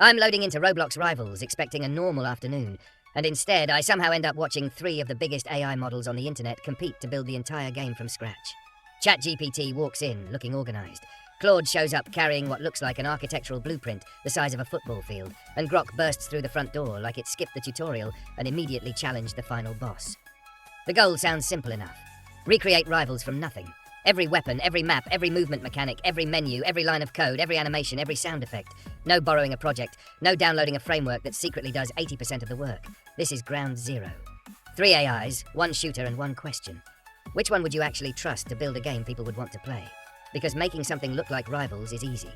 I'm loading into Roblox Rivals expecting a normal afternoon, and instead I somehow end up watching 3 of the biggest AI models on the internet compete to build the entire game from scratch. ChatGPT walks in, looking organized. Claude shows up carrying what looks like an architectural blueprint the size of a football field, and Grok bursts through the front door like it skipped the tutorial and immediately challenged the final boss. The goal sounds simple enough. Recreate Rivals from nothing. Every weapon, every map, every movement mechanic, every menu, every line of code, every animation, every sound effect. No borrowing a project, no downloading a framework that secretly does 80% of the work. This is ground zero. 3 AIs, 1 shooter and 1 question. Which one would you actually trust to build a game people would want to play? Because making something look like Rivals is easy.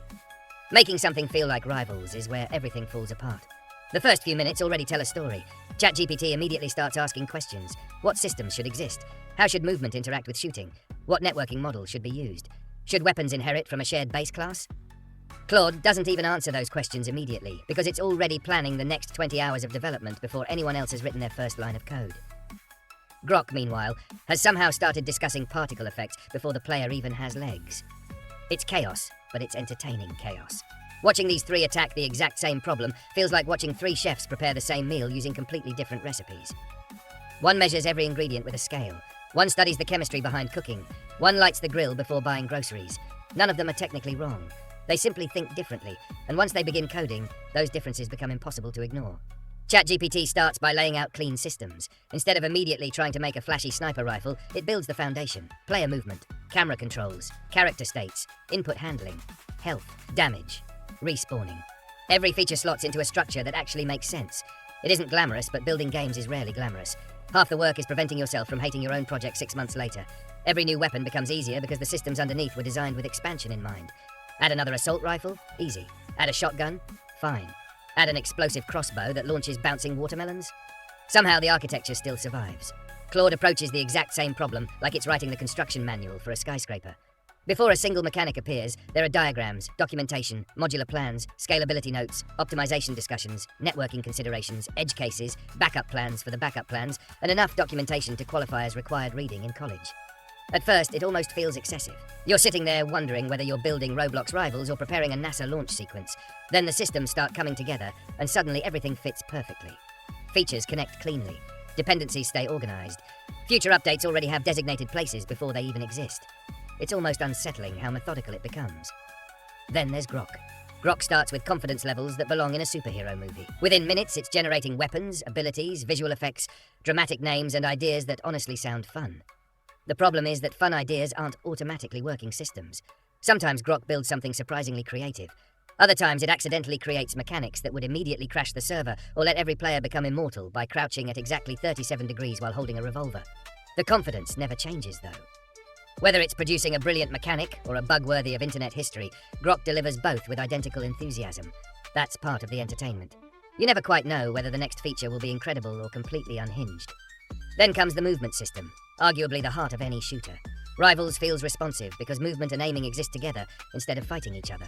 Making something feel like Rivals is where everything falls apart. The first few minutes already tell a story. ChatGPT immediately starts asking questions. What systems should exist? How should movement interact with shooting? What networking model should be used? Should weapons inherit from a shared base class? Claude doesn't even answer those questions immediately, because it's already planning the next 20 hours of development before anyone else has written their first line of code. Grok, meanwhile, has somehow started discussing particle effects before the player even has legs. It's chaos, but it's entertaining chaos. Watching these 3 attack the exact same problem feels like watching 3 chefs prepare the same meal using completely different recipes. One measures every ingredient with a scale. One studies the chemistry behind cooking. One lights the grill before buying groceries. None of them are technically wrong. They simply think differently, and once they begin coding, those differences become impossible to ignore. ChatGPT starts by laying out clean systems. Instead of immediately trying to make a flashy sniper rifle, it builds the foundation: player movement, camera controls, character states, input handling, health, damage, respawning. Every feature slots into a structure that actually makes sense. It isn't glamorous, but building games is rarely glamorous. Half the work is preventing yourself from hating your own project 6 months later. Every new weapon becomes easier because the systems underneath were designed with expansion in mind. Add another assault rifle? Easy. Add a shotgun? Fine. Add an explosive crossbow that launches bouncing watermelons? Somehow the architecture still survives. Claude approaches the exact same problem like it's writing the construction manual for a skyscraper. Before a single mechanic appears, there are diagrams, documentation, modular plans, scalability notes, optimization discussions, networking considerations, edge cases, backup plans for the backup plans, and enough documentation to qualify as required reading in college. At first, it almost feels excessive. You're sitting there wondering whether you're building Roblox Rivals or preparing a NASA launch sequence. Then the systems start coming together, and suddenly everything fits perfectly. Features connect cleanly. Dependencies stay organized. Future updates already have designated places before they even exist. It's almost unsettling how methodical it becomes. Then there's Grok. Grok starts with confidence levels that belong in a superhero movie. Within minutes, it's generating weapons, abilities, visual effects, dramatic names, and ideas that honestly sound fun. The problem is that fun ideas aren't automatically working systems. Sometimes Grok builds something surprisingly creative. Other times it accidentally creates mechanics that would immediately crash the server or let every player become immortal by crouching at exactly 37 degrees while holding a revolver. The confidence never changes, though. Whether it's producing a brilliant mechanic or a bug worthy of internet history, Grok delivers both with identical enthusiasm. That's part of the entertainment. You never quite know whether the next feature will be incredible or completely unhinged. Then comes the movement system, arguably the heart of any shooter. Rivals feels responsive because movement and aiming exist together instead of fighting each other.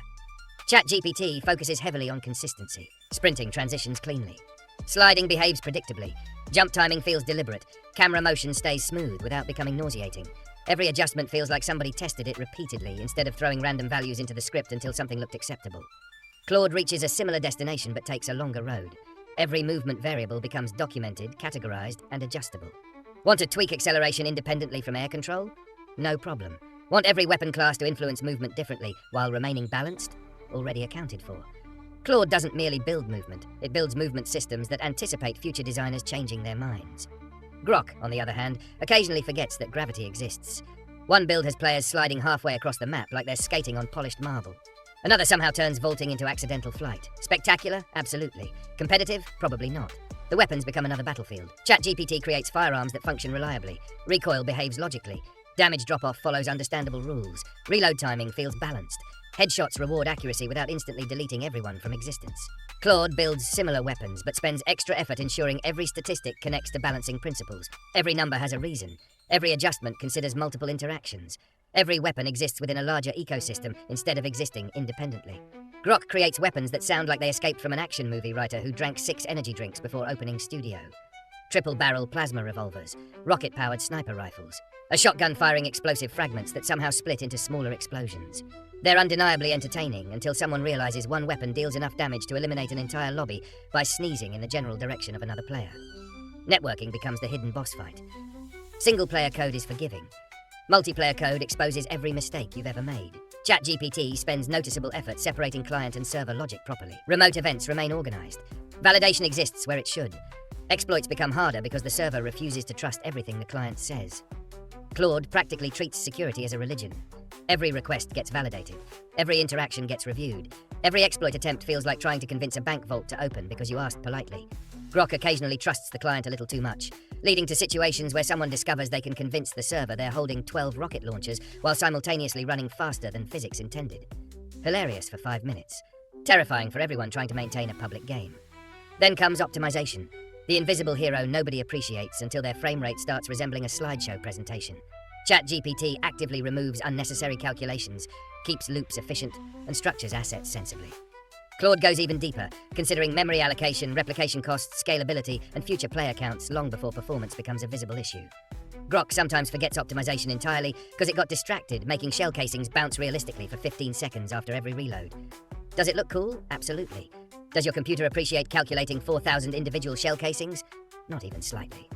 ChatGPT focuses heavily on consistency. Sprinting transitions cleanly. Sliding behaves predictably. Jump timing feels deliberate. Camera motion stays smooth without becoming nauseating. Every adjustment feels like somebody tested it repeatedly instead of throwing random values into the script until something looked acceptable. Claude reaches a similar destination but takes a longer road. Every movement variable becomes documented, categorized, and adjustable. Want to tweak acceleration independently from air control? No problem. Want every weapon class to influence movement differently while remaining balanced? Already accounted for. Claude doesn't merely build movement, it builds movement systems that anticipate future designers changing their minds. Grok, on the other hand, occasionally forgets that gravity exists. One build has players sliding halfway across the map like they're skating on polished marble. Another somehow turns vaulting into accidental flight. Spectacular? Absolutely. Competitive? Probably not. The weapons become another battlefield. ChatGPT creates firearms that function reliably. Recoil behaves logically. Damage drop-off follows understandable rules. Reload timing feels balanced. Headshots reward accuracy without instantly deleting everyone from existence. Claude builds similar weapons, but spends extra effort ensuring every statistic connects to balancing principles. Every number has a reason. Every adjustment considers multiple interactions. Every weapon exists within a larger ecosystem instead of existing independently. Grok creates weapons that sound like they escaped from an action movie writer who drank 6 energy drinks before opening studio. Triple-barrel plasma revolvers, rocket-powered sniper rifles, a shotgun firing explosive fragments that somehow split into smaller explosions. They're undeniably entertaining until someone realizes one weapon deals enough damage to eliminate an entire lobby by sneezing in the general direction of another player. Networking becomes the hidden boss fight. Single-player code is forgiving. Multiplayer code exposes every mistake you've ever made. ChatGPT spends noticeable effort separating client and server logic properly. Remote events remain organized. Validation exists where it should. Exploits become harder because the server refuses to trust everything the client says. Claude practically treats security as a religion. Every request gets validated. Every interaction gets reviewed. Every exploit attempt feels like trying to convince a bank vault to open because you asked politely. Grok occasionally trusts the client a little too much, leading to situations where someone discovers they can convince the server they're holding 12 rocket launchers while simultaneously running faster than physics intended. Hilarious for 5 minutes. Terrifying for everyone trying to maintain a public game. Then comes optimization, the invisible hero nobody appreciates until their frame rate starts resembling a slideshow presentation. ChatGPT actively removes unnecessary calculations, keeps loops efficient, and structures assets sensibly. Claude goes even deeper, considering memory allocation, replication costs, scalability, and future player counts long before performance becomes a visible issue. Grok sometimes forgets optimization entirely because it got distracted, making shell casings bounce realistically for 15 seconds after every reload. Does it look cool? Absolutely. Does your computer appreciate calculating 4,000 individual shell casings? Not even slightly.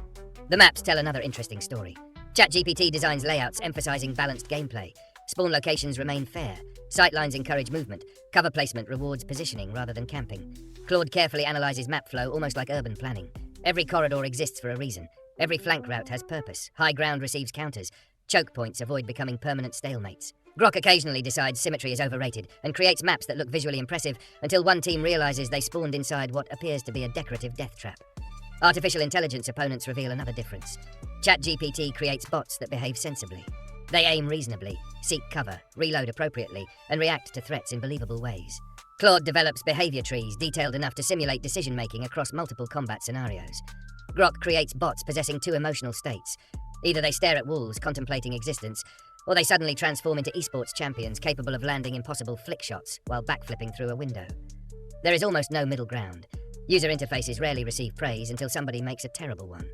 The maps tell another interesting story. ChatGPT designs layouts emphasizing balanced gameplay. Spawn locations remain fair. Sightlines encourage movement. Cover placement rewards positioning rather than camping. Claude carefully analyzes map flow almost like urban planning. Every corridor exists for a reason. Every flank route has purpose. High ground receives counters. Choke points avoid becoming permanent stalemates. Grok occasionally decides symmetry is overrated and creates maps that look visually impressive until one team realizes they spawned inside what appears to be a decorative death trap. Artificial intelligence opponents reveal another difference. ChatGPT creates bots that behave sensibly. They aim reasonably, seek cover, reload appropriately, and react to threats in believable ways. Claude develops behavior trees detailed enough to simulate decision-making across multiple combat scenarios. Grok creates bots possessing two emotional states. Either they stare at walls, contemplating existence, or they suddenly transform into esports champions capable of landing impossible flick shots while backflipping through a window. There is almost no middle ground. User interfaces rarely receive praise until somebody makes a terrible one.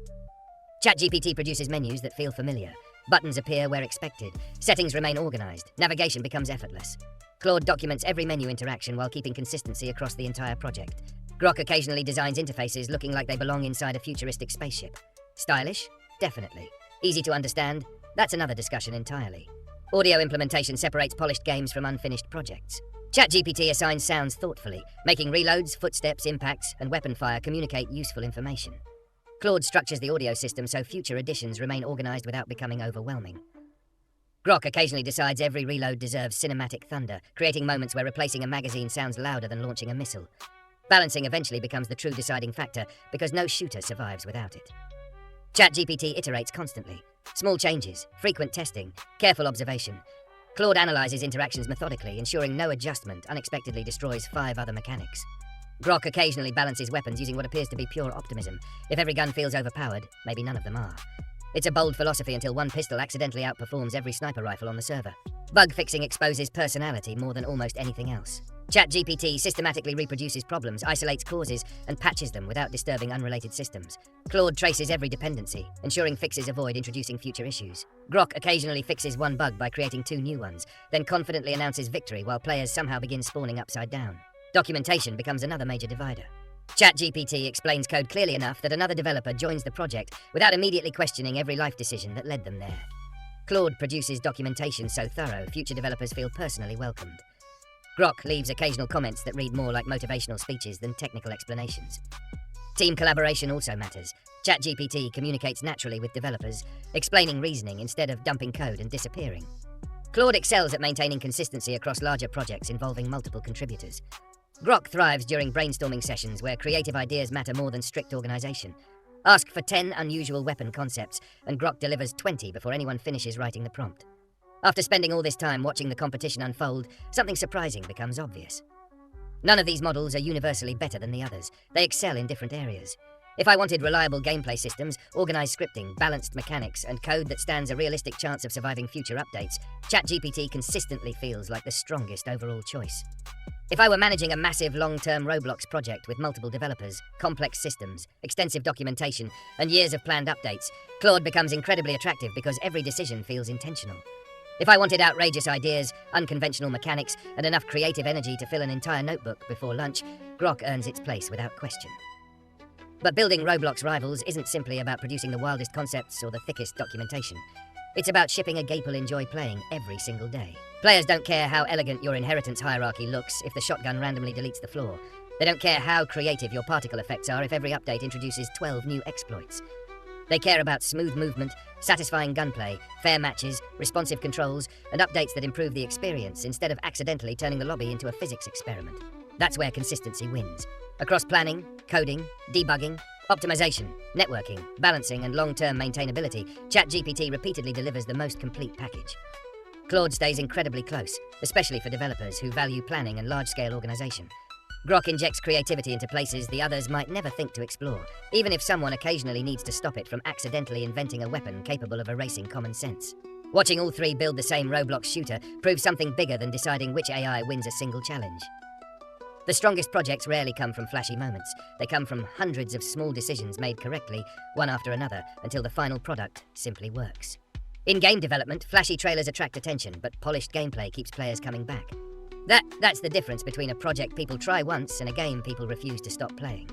ChatGPT produces menus that feel familiar. Buttons appear where expected. Settings remain organized. Navigation becomes effortless. Claude documents every menu interaction while keeping consistency across the entire project. Grok occasionally designs interfaces looking like they belong inside a futuristic spaceship. Stylish? Definitely. Easy to understand? That's another discussion entirely. Audio implementation separates polished games from unfinished projects. ChatGPT assigns sounds thoughtfully, making reloads, footsteps, impacts, and weapon fire communicate useful information. Claude structures the audio system so future additions remain organized without becoming overwhelming. Grok occasionally decides every reload deserves cinematic thunder, creating moments where replacing a magazine sounds louder than launching a missile. Balancing eventually becomes the true deciding factor because no shooter survives without it. ChatGPT iterates constantly. Small changes, frequent testing, careful observation. Claude analyzes interactions methodically, ensuring no adjustment unexpectedly destroys 5 other mechanics. Grok occasionally balances weapons using what appears to be pure optimism. If every gun feels overpowered, maybe none of them are. It's a bold philosophy until one pistol accidentally outperforms every sniper rifle on the server. Bug fixing exposes personality more than almost anything else. ChatGPT systematically reproduces problems, isolates causes, and patches them without disturbing unrelated systems. Claude traces every dependency, ensuring fixes avoid introducing future issues. Grok occasionally fixes one bug by creating 2 new ones, then confidently announces victory while players somehow begin spawning upside down. Documentation becomes another major divider. ChatGPT explains code clearly enough that another developer joins the project without immediately questioning every life decision that led them there. Claude produces documentation so thorough, future developers feel personally welcomed. Grok leaves occasional comments that read more like motivational speeches than technical explanations. Team collaboration also matters. ChatGPT communicates naturally with developers, explaining reasoning instead of dumping code and disappearing. Claude excels at maintaining consistency across larger projects involving multiple contributors. Grok thrives during brainstorming sessions where creative ideas matter more than strict organization. Ask for 10 unusual weapon concepts, and Grok delivers 20 before anyone finishes writing the prompt. After spending all this time watching the competition unfold, something surprising becomes obvious. None of these models are universally better than the others. They excel in different areas. If I wanted reliable gameplay systems, organized scripting, balanced mechanics, and code that stands a realistic chance of surviving future updates, ChatGPT consistently feels like the strongest overall choice. If I were managing a massive long-term Roblox project with multiple developers, complex systems, extensive documentation, and years of planned updates, Claude becomes incredibly attractive because every decision feels intentional. If I wanted outrageous ideas, unconventional mechanics, and enough creative energy to fill an entire notebook before lunch, Grok earns its place without question. But building Roblox Rivals isn't simply about producing the wildest concepts or the thickest documentation. It's about shipping a game people enjoy playing every single day. Players don't care how elegant your inheritance hierarchy looks if the shotgun randomly deletes the floor. They don't care how creative your particle effects are if every update introduces 12 new exploits. They care about smooth movement, satisfying gunplay, fair matches, responsive controls, and updates that improve the experience instead of accidentally turning the lobby into a physics experiment. That's where consistency wins. Across planning, coding, debugging, optimization, networking, balancing, and long-term maintainability, ChatGPT repeatedly delivers the most complete package. Claude stays incredibly close, especially for developers who value planning and large-scale organization. Grok injects creativity into places the others might never think to explore, even if someone occasionally needs to stop it from accidentally inventing a weapon capable of erasing common sense. Watching all three build the same Roblox shooter proves something bigger than deciding which AI wins a single challenge. The strongest projects rarely come from flashy moments. They come from hundreds of small decisions made correctly, one after another, until the final product simply works. In game development, flashy trailers attract attention, but polished gameplay keeps players coming back. That's the difference between a project people try once and a game people refuse to stop playing.